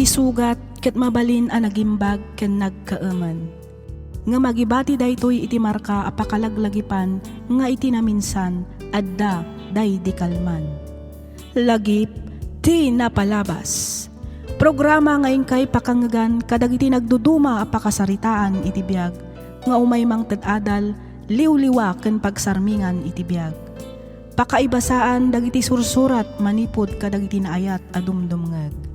iti sugat ket mabalin a nagimbag ken nagkaaman. Nga magibati daytoy iti marka apakalaglagipan nga iti naminsan adda day di kalman. Lagip ti napalabas. Programa nga ingkay pakangagan kadagiti nagduduma apakasaritaan iti biag nga umay mang tadadal liwliwa ken pagsarmingan iti biag. Pakaibasaan dagiti sursurat manipod kadagiti naayat a dumdumngeg.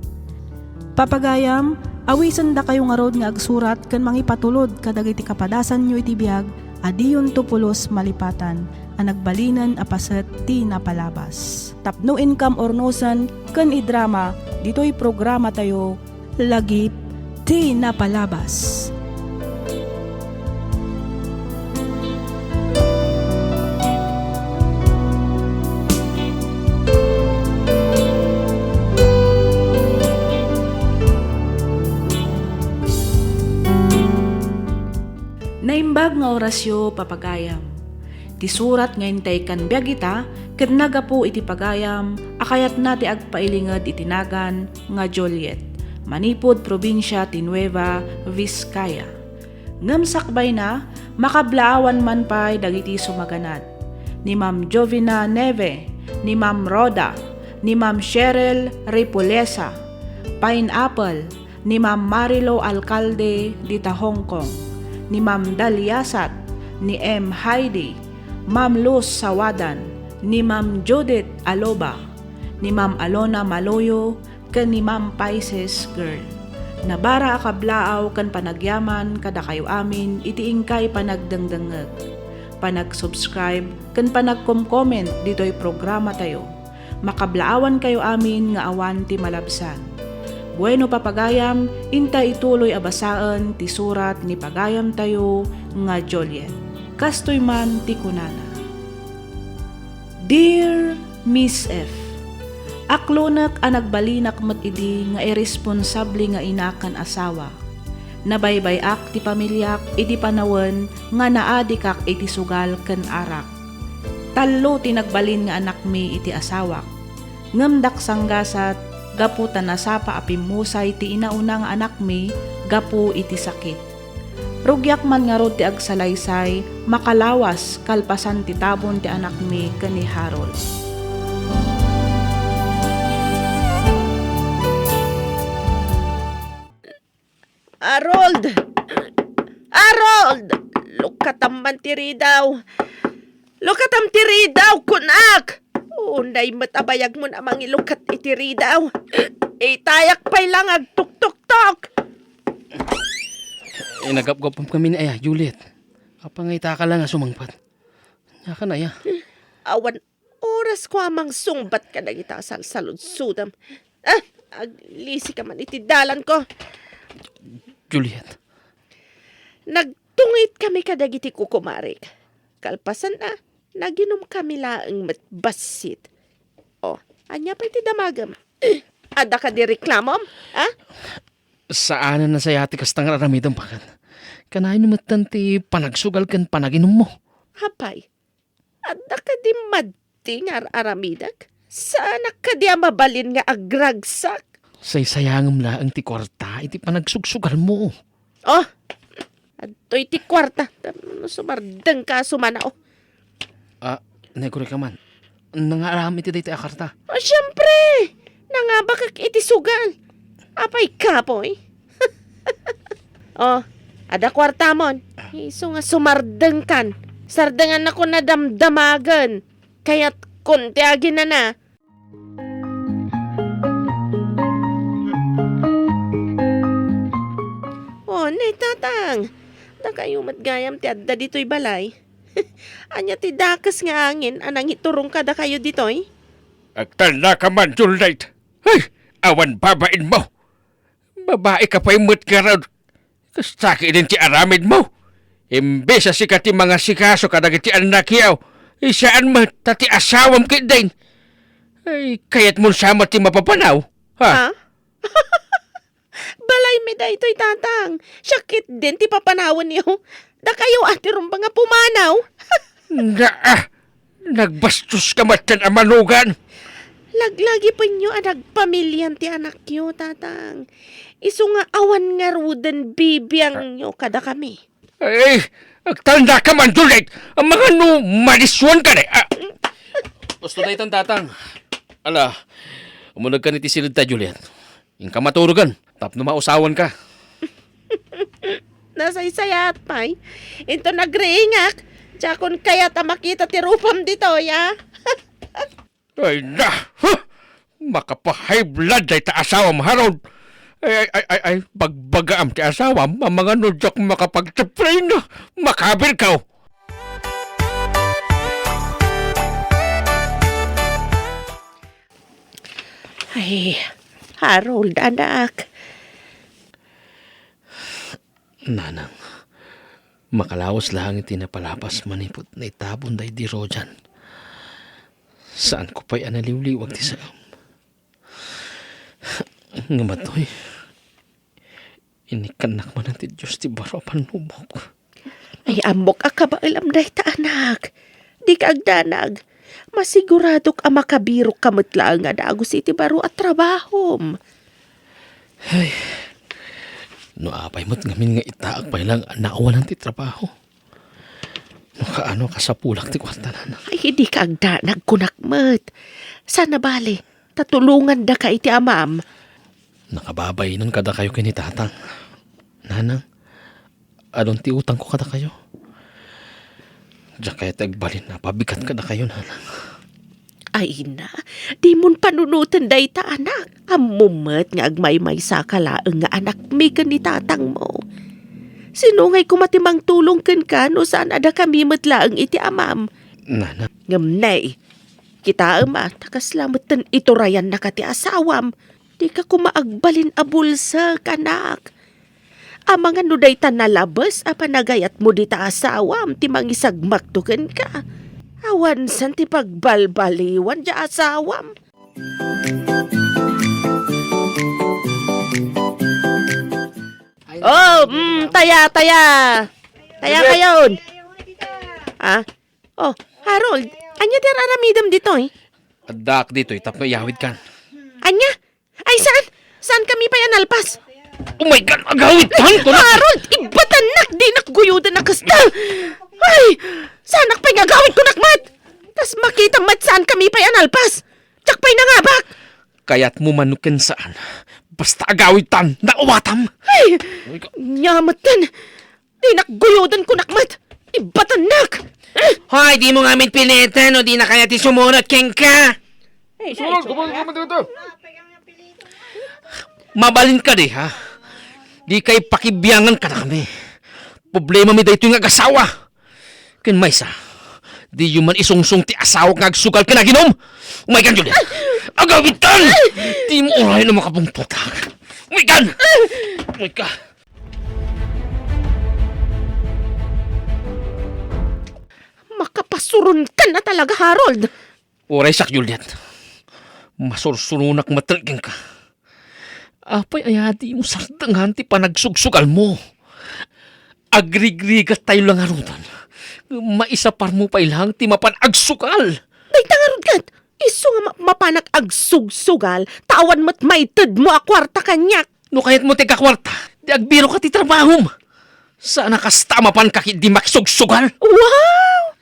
Papagayam, awisan da kayo nga rod nga agsurat ken mangipatulod kadagiti kapadasan nyo iti biag adiyon tupulos malipatan a nagbalinan a paset ti napalabas. Tapno income or nosan ken idrama dito'y programa tayo lagip ti napalabas. Naimbag nga orasyo papagayam. Ti surat nga intay kan biag ita, ket nagapu iti pagayam, akayat na ti agpailinged itinagan nga Joliet, manipod probinsya ti Nueva Vizcaya. Ngem sakbay na, makablaawan man pay dagiti sumaganad. Ni Ma'am Jovina Neve, ni Ma'am Roda, ni Ma'am Cheryl Ripolesa, Pineapple, ni Ma'am Marilo Alcalde dita Hong Kong, ni Ma'am Dalyasat, ni M. Heidi, Ma'am Luz Sawadan, ni Ma'am Judith Aloba, ni Ma'am Alona Maloyo, ken ni Ma'am Pisces Girl. Nabara akablaaw kan panagyaman kada kayo amin iti ingkay panagdangdangeg. Panag-subscribe ken panag-comment dito'y programa tayo. Makablaawan kayo amin nga awan ti malabsan. Bueno papagayam, inta ituloy abasaan ti surat ni pagayam tayo nga Joliet. Kastoy man ti kunana. Dear Miss F, aklonak a nagbalinak met idi nga irresponsable nga inakan asawa. Nabaybayak ti pamilyak idi panawen nga naadikak iti sugal ken arak. Tallo ti nagbalin nga anak mi iti asawak. Ngemdak sanggasat gapu tanasapa apimusay ti inauna nga anak mi gapu iti sakit. Rugyak man nga rod ti agsalaysay, makalawas kalpasan ti tabon ti anak mi ken ni Harold. Harold! Harold! Lukatam man tiri daw. Lukatam tiri daw, kunak! Unday matabayag mo na mangilukat itiri daw. Itayak pa'y lang agtuk-tuk-tok. Nagapgapam kami ni Aya, Juliet. Apangita ka lang nga sumangpat. Nga ka na, Aya. Awan oras ko amang sungbat ka na kita salsalud-sudam. Aglisi ka man itidalan ko. Juliet. Nagtungit kami kadagiti kukumarik. Kalpasan na, naginom kami laang matbasit. Anya pa iti damagam. Ada ka di reklamom? Saan na sayati kastang raramidang pakan? Kanahin naman ti panagsugal kan panaginom mo. Hapay, ada ka di madting aramidag? Saan ka di mabalin nga agragsak? Say-sayangam laang ti kwarta, iti panagsugsugal mo. Ato iti kwarta. Sumardeng ka sumanao. Neguri ka man. Nangaram iti dito akarta. Siyempre! Nangabakak iti sugal. Apay kapoy. Ada kwarta mon. Iso nga sumardeng kan. Sardengan ako na damdamagan. Kaya't kontiagin na. Nay tatang. Da kayo matgayam ti adda dito'y balay. Anya ti dakas nga angin anang iturong kada kayo dito'y. Agtala ka man, Juliet. Ay, awan babain mo. Babae ka pa imot ka raw. Kastaki din ti aramid mo. Imbes sa sikat ti mga sikaso kadag ti anak yaw. Isaan mo tati asawam kidain. Ay, kayat mo sama ti mapapanaw. Ha? Balay mi da ito'y tatang. Syakit din ti papanawan niyo. Da kayo ati rumba nga pumanaw. Nagbastos ka matan amanugan. Laglagi pa nyo anak pamilyan ti anak nyo, tatang. Iso nga awan nga ruden bibiyang nyo kada kami. Ay, agtanda ka man, Juliet. Ang mga no, mariswan ka na. Gusto na itong tatang. Ala, umunag ka ni tisilid ta, Juliet. Yung ka maturugan, tapno mausawan ka. Nasaysayat, pay. Ito nagringak. Tsakon kaya ta makita ti rupam dito, ya. Ay na, huh? Makapahay blood ay ta asawa mo, Harold. Ay, bagbagaam ti asawa, mga nudyak makapag-tepray na, makabir ka. Ay, Harold, anak. Nanang, makalawas lang iti napalapas manipot na itabon day di Rojan. Saan ko pa'y analiwliwag ti saam? Nga matoy, inikanak man ti Diyos ti baro panubok. Ay, amok akabailam na ita, anak. Di ka agdanag. Masiguradok ang makabiro kamatlaan nga dagos iti baro at trabahom. Ay, no apay mo't ngamin nga itaag pa'y lang naawalan ti trabaho. No kaano ka sa pulak ti kwarta nanang. Ay, hindi ka agdanag kunakmat. Sana bali, tatulungan da ka iti amam. Nakababay nun kada kayo kinitatang. Nanang, anong ti utang ko kada kayo? Diyan kaya tagbalin na pabigat kada kayo, nanang. Ay na, di mon panunutan day ta anak. Amumat nga agmay-may sa kalaang nga anak mi ni tatang mo. Sinungay kumatimang tulong ka no saan ada kami matlaang iti amam. Nanang, Ngamnay, kita ama, takaslamatan ito rayan na kati asawam. Di ka kumaagbalin a bulsa, kanak. Amang ano day ta nalabas, apanagayat mo di ta asawam, ti mangisagmaktukan ka. Awan san ti pagbalbaliwan di asawam. Oh, taya. Taya kayon. Ah? Oh, Harold, anya ti aramidam dito eh? adak dito itap nga yawid kan. Anya? Ay, saan? Saan kami pa yan alpas? Oh my God, agawid tan ko na! Harold, ibatanak di nakguyudan na kasta. Ay, sanak pa'y gagawin ko nakmat. Tas makita mat saan kami pa yan alpas. Tsak pa'y nangabak. Kaya't mo manukin saan. Basta agawid tan, nauwatam. Ay, nyamatan. Di nakguyudan ko nakmat. Ibatanak. Hoy, di mo nga min pilitan o di na kaya ti sumunod keng ka. Mabalin ka di, ha? Di kay pakibiyangan ka na kami. Problema mi dayto nga agasawa. Ken maysa, di yung man isungsung ti asawa nga agsugal ka na ginom. Oh my God, Juliet! Agawitan! Di mo oray na makapungtutak. Oh my God! Oh my God! Makapasurun ka na talaga, Harold. Oray sak, Juliet. Masursurunak matalgin ka. Apay ayati mo sardangan ti panagsugsugal mo. Agrigrigat tayo lang arutan. Maisapar mo pa ilang ti mapanagsugal. Day tangarod kat. Iso nga mapanak agsugsugal. Tawan mo't maited mo a kwarta kanyak. No kayat mo ti kakwarta, di agbiro ka ti trabahom. Sana kastama pan kakit di maksugsugal. Wow!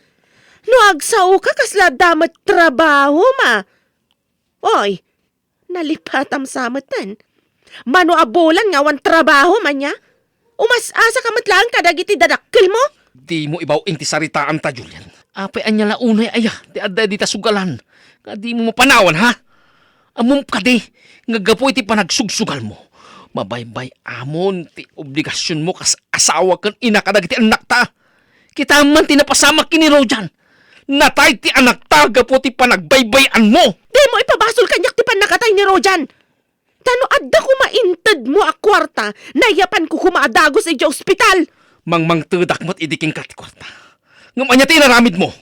No agsaw ka kasla damat trabaho ma. Oy, nalipatam samatan. Mano abolan nga wan trabaho man niya. Umas-asa ka matlaan kadagiti dadakkel mo. Di mo ibaw inti saritaan ta, Julian. Apay anya launay aya, ti adda di ta sugalan. Nga di mo mapanawan, ha? Amom ka di, nga gapoy ti panagsugsugal mo. Mabaybay amon ti obligasyon mo kas asawa kan ina kadagiti anak ta. Kita man ti napasama kini Rojan. Natay ti anak ta gapo ti panagbaybayan mo. Di mo ipabasol kanyak ti panakatay ni Rojan. Tano adda ko maintad mo a kwarta, nayapan ko kumaadagos sa ospital. Mangmang tudak mo't idiking katikwarta. Ngam anya ti naramid mo.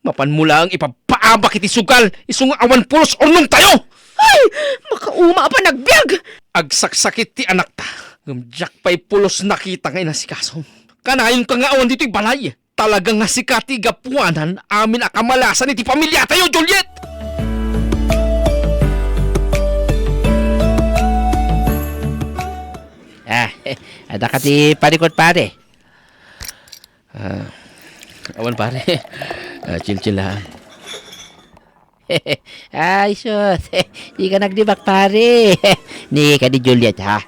Mapan mo lang ipapaabak iti sugal, isung awan pulos ornong tayo. Ay, makauma pa nagbiag. Agsaksakit ti anak ta. Ngam jak pa'y pulos nakita nga inasikaso. Kanayon ka nga awan dito'y balay. Talagang nga sikati gapuanan amin akamalasan iti pamilya tayo, Juliet! Ada ka ti parikot pare. Awan pare. Chill lang. Ay, sus. Di ka nagdibak pare. Ni ka ni Juliet ha.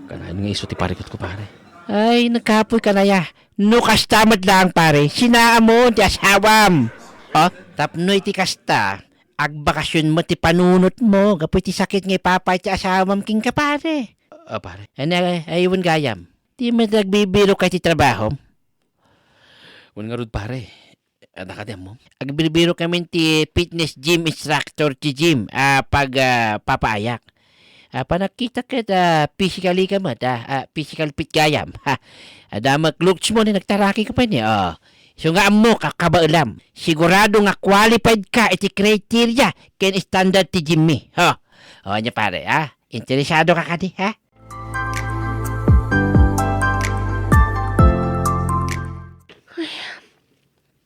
Kanahin nga iso ti parikot ko pare. Ay, nagkapoy ka na ya. No kastamad lang pare. Sinaa mo ti asawam. Oh, tapnoy ti kasta. Agbakasyon mo ti panunot mo. Gapoy ti sakit nga ipapay ti asawam king ka pare. Pare. Ano, ayun gayam. Di mo nagbibiro kay ti trabaho. Wan nga rod pare. Nakadam mo. Agbibiro kami ti fitness gym instructor ti gym. Pag papaayak. Panakita ka physically ka mo. Physical fit gayam. Damak looks mo na nagtaraki ka pa niya. So nga mo kakabailam. Sigurado nga qualified ka iti criteria ken standard ti Jimmy. Niya pare, interesado ka kadi, ha?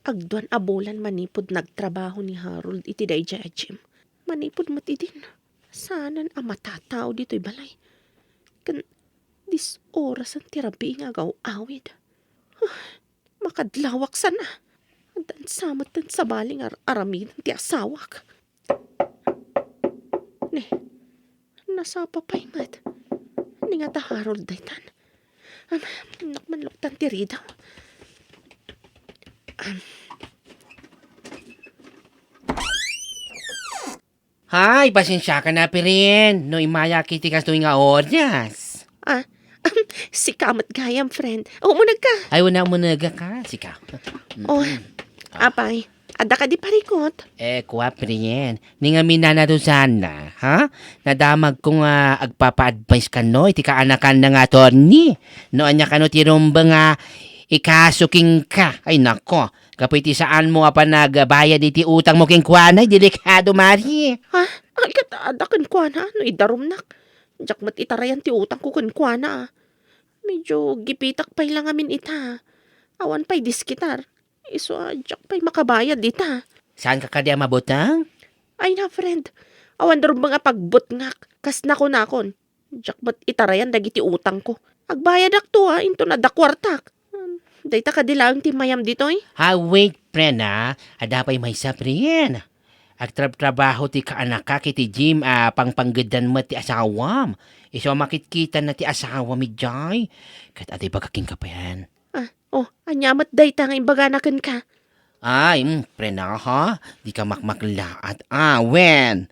Agduan abulan manipod nagtrabaho ni Harold iti dayjay a gym. Manipod mati din. Sanan ang matatao dito'y balay. Kan dis oras ang tirabi nga awid. Makadlawak sana. Dan samot dan sa baling aramidan ti asawak. Ne, nasa papaymat. Ni nga ta Harold daytan. Nakmanluktan ti ridaw. Hay, pasensya ka na pirin. No imaya kiti ka nga oras. Si Kamat Gayam, friend. Umunag ka. Ay, wala mo naga ka. Sika. Oh, apay. Ada ka di parikot. Kuha pirin. Ni nga minana doon sana, ha? Nadamag ko nga agpapa-advise ka no. Iti ka anakan na nga attorney. No, anya ka no tirumba nga ikasuking ka. Ay, nako. Kapiti saan mo pa nagbayad iti utang mo king kuanay. Delikado, Mari. Ha? Ay, ada kan kuana. No, idarumnak. Jakmat itarayan ti utang ko kan kuana. Medyo gipitak pa'y lang amin ita. Awan pa'y diskitar. Iso, jak pa'y makabayad ita. Saan ka kadi mabutang? Ay na, friend. Awan darum mga pagbutngak. Kas nakon. Jakmat itarayan dagiti utang ko. Agbayad akto into na dakwartak. Dayta ka dilang ti mayam ditoy. Wait, friend, Adapay may saprin. Agtrabaho ti kaanak ka kiti Jim, pangpanggadan mo ti asawam. Iso makitkita na ti asawa mi jay. Kat ati bagaking ka pa yan. Anyamat dayta nga imbaganakan ka. Ay, friend ha? Di ka makmaklaat. Wen.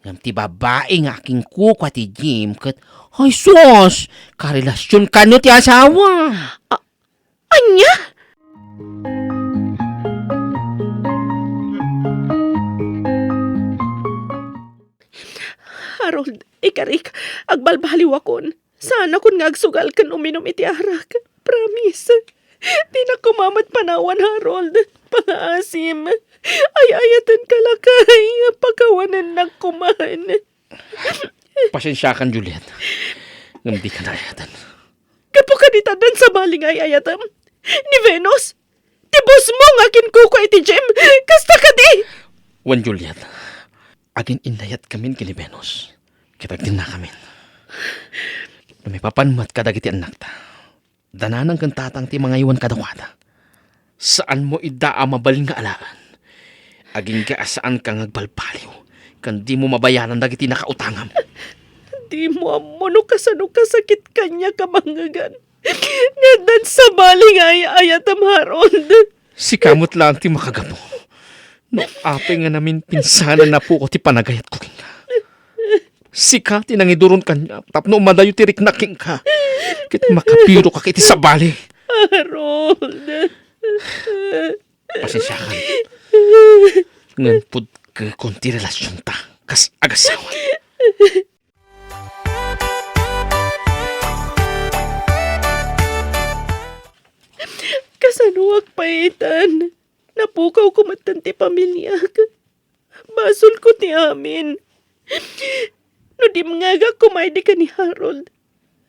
Ngam ti babae nga aking kuka ti Jim. Kat, ay sos, karelasyon ka no ti asawa. Anya? Harold, ikarik, agbalbaliw akon. Sana kun nga agsugal kan uminom iti arak. Promise. Di na kumamat panawan, Harold. Pangaasim. Ay ayatan kalakay. Pagkawanan nagkuman. Pasensya kan, Juliet. Ngam di ka na ayatan. Kapo ka ditadan sa baling ay ayatam. Ni Venus. Tibos mo nga kinkuko iti Jem. Kasta ka di. Wan, Juliet. Agin inayat kamin kini Venus. Kitagdin na kamin. Lumipapanmat ka dagiti anak ta. Dananang kang tatang ti mga iwan kadawada. Saan mo idaa mabaling nga alaan? Aging kaasaan kang agbalbaliw. Kan di mo mabayaran dagiti nakautangam. Di mo amuno kasano kasakit kanya kamangagan. Ngadan sa baling ay ayatam, Harold. Si kamot lang ti makagapo. No ape nga namin pinsanan na po ko ti panagayat ko king ka. Sika tinangiduron kanya. Tapno madayo ti riknaking ka. Kit makapiro ka kiti sa bali. Harold. Pasensya ka. Ngan pud ka konti relasyon ta. Kas agasawa. Kasanuwag paitan. Napukaw ko matanti pamilya. Basol ko ti amin. No di mga kumaydi ka ni Harold.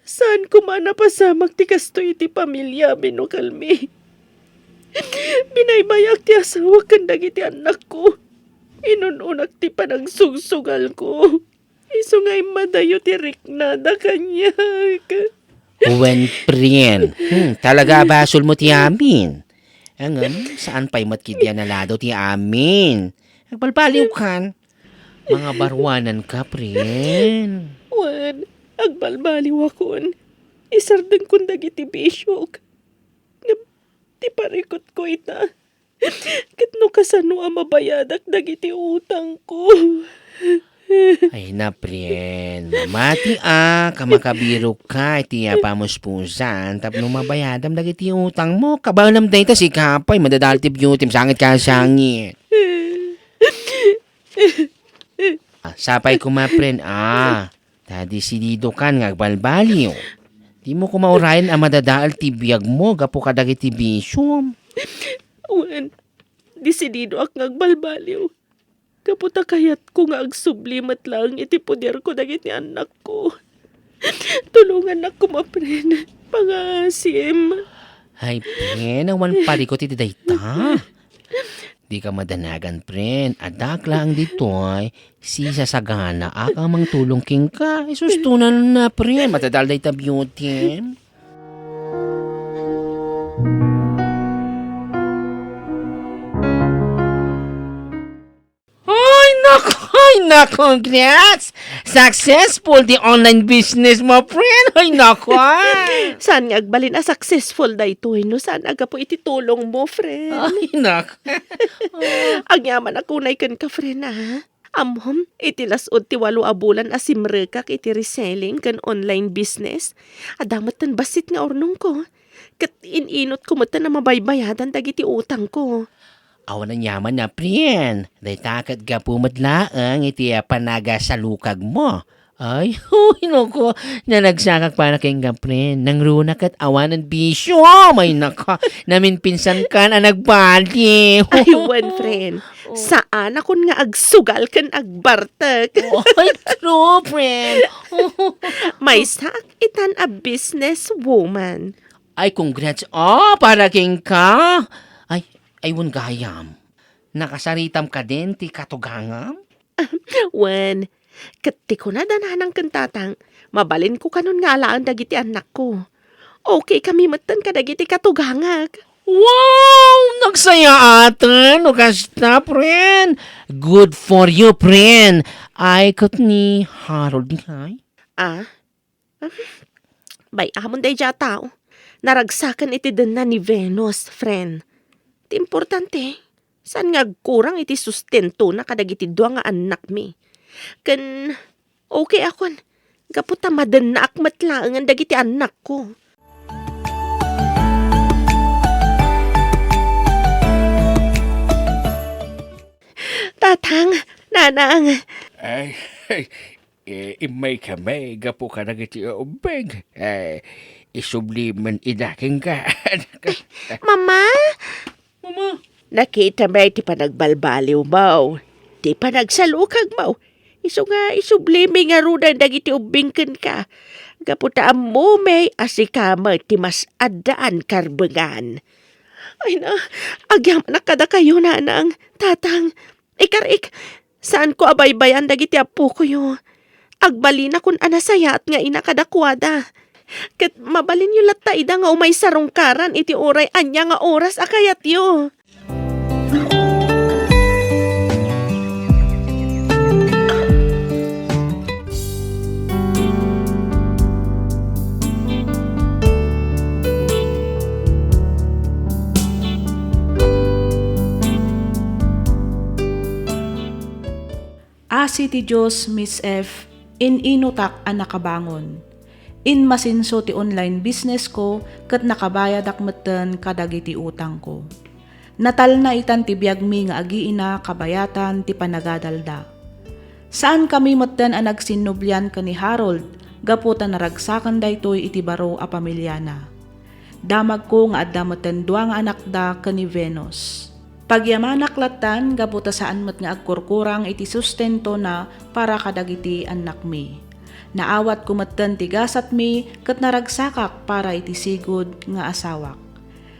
Saan ko man napasamag ti kasto iti pamilya binukalmi. Binaybayak ti asawa kan dagiti anak ko. Inununak ti panagsugsugal ko. Isungay madayo tirik na da kanya. Uwen prien. Talaga basol mo ti amin. Angan, saan pa'y matkidya na lado ti amin? Nagbalbaliw kan. Mga barwanan ka, prien. Wan, agbalbaliw akon. Isardeng kong dagiti bisyok. Ti parikot ko ita. Kitno kasano ang mabayadak dagiti utang ko. Ay na, prien. Mamati kamakabiro ka, iti pamuspusan, tapno mabayadam dagiti utang mo. Kabalam day ta si kapay, madadalti beauty, sangit ka sangit. Sapay ko prien, tadi sidido kan ngagbalbaliw. Di mo kumaurayan ang madadaal ti biyag mo, gapo ka dagiti bisyom. Wan, disidido ak ngagbalbaliw. Kaputa kayat ko nga agsublimat lang iti puder ko dagiti anak ko. Tulungan ako mapren. Pangasim. Ay, prien, awan parikot iti dayta. Di ka madanagan, prien. Adak lang ditoy, si sasagana ang tulong king ka. Isustunan na, prien. Matadal dayta beauty. Ay, nako, congrats! Successful the online business mo, friend. Ay, nako. Saan nga agbalin a successful da ito, no? Saan aga po iti tulong mo, friend? Ay, nako. Ang yaman ako na ikan ka, friend, ha? Amhom, iti lasod ti 8 a bulan asimrekak iti reselling kan online business. Adamat tan basit nga ornong ko. Kat ininot ko mata na mabaybayadan dagiti utang ko. Awan ang yaman na, prien. Day takat ka pumadlaang iti panaga sa lukag mo. Ay, huy, nako. Nanagsakak para kayong prien. Nang runak at awan ng bisyo. May nako. Namin pinsan ka na nagbali. Ay, one friend. Saan ako nga agsugal kan agbartek? Ay, true, friend. May sak itan a business woman. Ay, congrats. Para kayong ka. Ayun gayam. Nakasaritam ka din ti katugangam? Wen, kati ko na dananang kantatang. Mabalin ko kanon nga alaan dagiti anak ko. Okay kami matan ka dagiti katugangag. Wow! Nagsaya atan. O kasta, friend. Good for you, friend. Ay, kat ni Harold ngay. Bay, amon day dya tao. Naragsakan iti din na ni Venus, friend. Iti importante, saan nga kurang iti sustento na kadagiti dua nga anak mi. Kan, okay akon. Gaputa madan na akmat lang ang dagiti anak ko. Tatang, nanang. Ay, imay kami, gapo ka nagiti ubeg. Isubliman idaking ka. Mama? Mama. Nakita ba iti panagbalbaliw mo? Ti panagsalukag mo. Iso nga isublimi nga rudan dagiti ubingken ka. Gaputa mo may asikama ti mas addaan karbengan. Ay na, agyam na kada kayo na ang tatang. Ikarik, saan ko abaybayan dagiti apo ko yo? Agbalin na kun anasayat nga ina kadakwada. Kat mabalin yung latta ida nga umay sarungkaran iti oray anya nga oras akayat yo. Asi ti Diyos, Miss F, in inutak ang nakabangon. In masinso ti online business ko, kat nakabayad akmeten kadagiti utang ko. Natal na itan ti biyag mi nga agiina kabayatan ti panagadalda. Saan kami meten ang nagsinublyan ka ni Harold, gaputan naragsakan daytoy iti baro a pamilyana. Damag ko nga adda meten dua nga anak da ka ni Venus. Pagyamanak latan, gaputa saan met nga agkurkurang iti sustento na para kadagiti anak mi. Naawat kumatan ti gasat mi kat naragsakak para iti sigod nga asawak.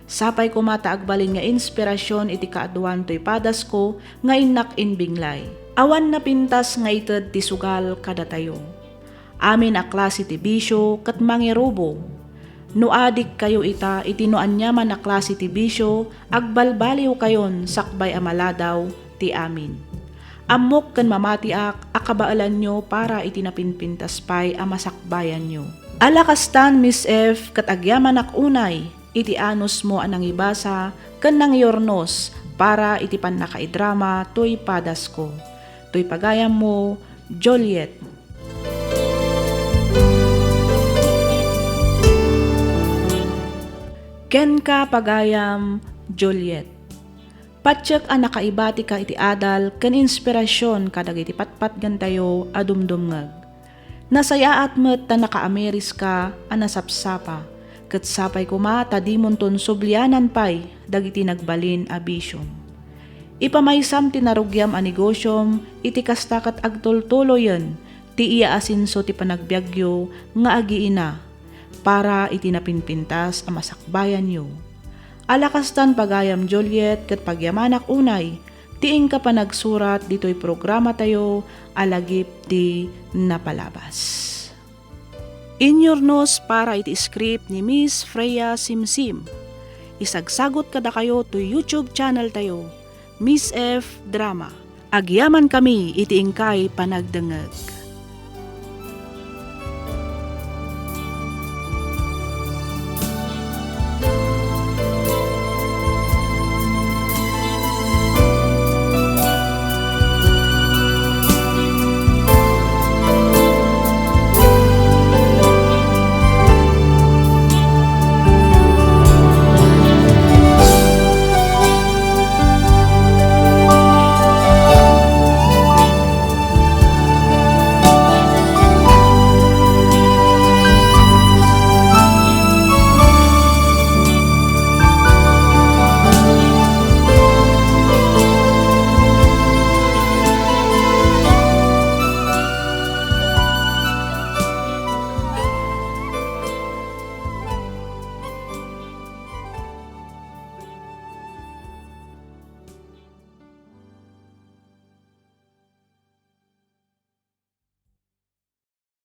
Sapay ko mataagbalin nga inspirasyon iti kaaduan to'y padas ko nga inak inbinglay. Awan na pintas nga ited ti sugal kada tayo. Amin a klase ti bisyo kat mangirubo. No adik kayo ita itinuan nyaman a klase ti bisyo agbalbaliw kayon sakbay amaladaw ti amin. Amok kan mamatiak akabaalan nyo para itinapinpintas pay amasakbayan nyo. Alakastan Miss F kat agyaman ak unay iti anos mo anang ibasa kan nang yornos para iti pan nakaidrama to'y padas ko. To'y pagayam mo, Juliet. Ken ka pagayam, Juliet. Patsyak ang nakaibati ka iti adal ken inspirasyon kadag iti patpat gantayo adumdumngag. Nasayaat met ta naka-Ameris ka anasapsapa. Ket sapay kuma tadimon ton sublianan pay dagiti nagbalin a bisyom. Ipamaysam ti narugyam a negosyom iti kastakat agtultuloyen ti iya asinso ti panagbiagyo nga agiina para iti napinpintas a masakbayan yo. Alakastan pagayam Juliet ket pagyamanak unay tiing ka pa nagsurat dito'y programa tayo alagip ti napalabas. In your nose para iti script ni Miss Freya Simsim. Isagsagot kada kayo to YouTube channel tayo, Miss F Drama. Agyaman kami iti ingkay panagdengeg.